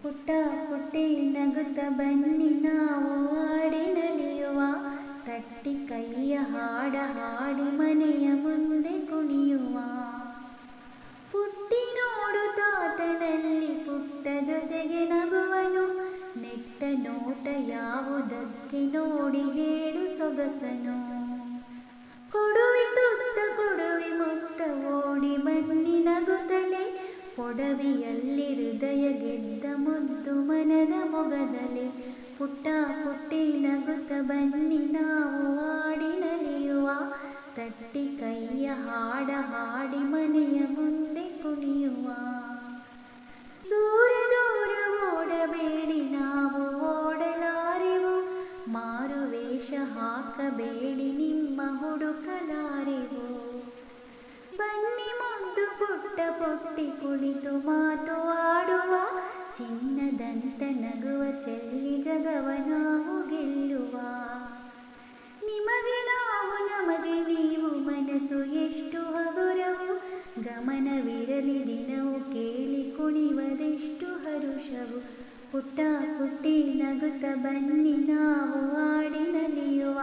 ಪುಟ್ಟ ಪುಟ್ಟಿ ನಗುತ್ತ ಬನ್ನಿ ನಾವು ಆಡಿ ನಲಿಯುವ, ತಟ್ಟಿ ಕೈಯ ಹಾಡ ಹಾಡಿ ಮನೆಯ ಮುಂದೆ ಕುಣಿಯುವ. ಪುಟ್ಟಿ ನೋಡು ತಾತನಲ್ಲಿ ಪುಟ್ಟ ಜೊತೆಗೆ ನಗುವನು, ನೆಟ್ಟ ನೋಟ ಯಾವುದಕ್ಕೆ ನೋಡಿ ಹೇಳು ಸೊಗಸನು. ಕೊಡುವೆ ತುತ್ತ ಕೊಡುವೆ ಮುತ್ತ ಓಡಿ ಬನ್ನಿ ನಗುತ್ತಲೇ, ಕೊಡವಿಯಲ್ಲಿ ಹೃದಯ ಗೆದ್ದ ಮುದ್ದು ಮನದ ಮೊಗದಲೆ. ಪುಟ್ಟ ಪುಟ್ಟಿ ನಗುತ್ತ ಬನ್ನಿ ನಾವು ಆಡಿ ನಲಿಯುವ, ತಟ್ಟಿ ಕೈಯ ಹಾಡ ಹಾಡಿ ಮನೆಯ ಮುಂದೆ ಕುಣಿಯುವ. ದೂರ ದೂರ ಓಡಬೇಡಿ ನಾವು ಓಡಲಾರೆವು, ಮಾರುವೇಷ ಹಾಕಬೇಡಿ ನಿಮ್ಮ ಹುಡುಕಲಾರೆವು. ಬನ್ನಿ ಮುದ್ದು ಪುಟ್ಟ ಪುಟ್ಟಿ ಕುಳಿತು ಮಾತು ಆಡುವ, ಚಿನ್ನದಂತ ನಗುವ ಚೆಲ್ಲಿ ಜಗವ ನಾವು ಗೆಲ್ಲುವ. ನಿಮಗೆ ನಾವು ನಮಗೆ ನೀವು ಮನಸ್ಸು ಎಷ್ಟು ಹಗುರವು, ಗಮನವಿರಲಿ ದಿನವು ಕೇಳಿ ಕುಣಿವದೆಷ್ಟು ಹರುಷವು. ಪುಟ್ಟ ಪುಟ್ಟಿ ನಗುತ್ತ ಬನ್ನಿ ನಾವು ಆಡಿ ನಲಿಯುವ,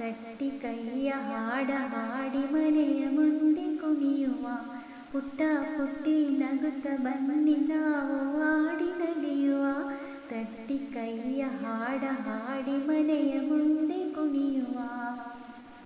ತಟ್ಟಿ ಕೈಯ ಹಾಡ ಹಾಡಿ ಮನೆಯ ಮುಂದೆ ಕುಣಿಯುವ. ಪುಟ್ಟ ಪುಟ್ಟಿ ನಗುತ್ತ ಬನ್ನಿ ನಾವು ಆಡಿ ನಲಿಯುವ, ತಟ್ಟಿ ಕೈಯ ಹಾಡ ಹಾಡಿ ಮನೆಯ ಮುಂದೆ ಕುಣಿಯುವ.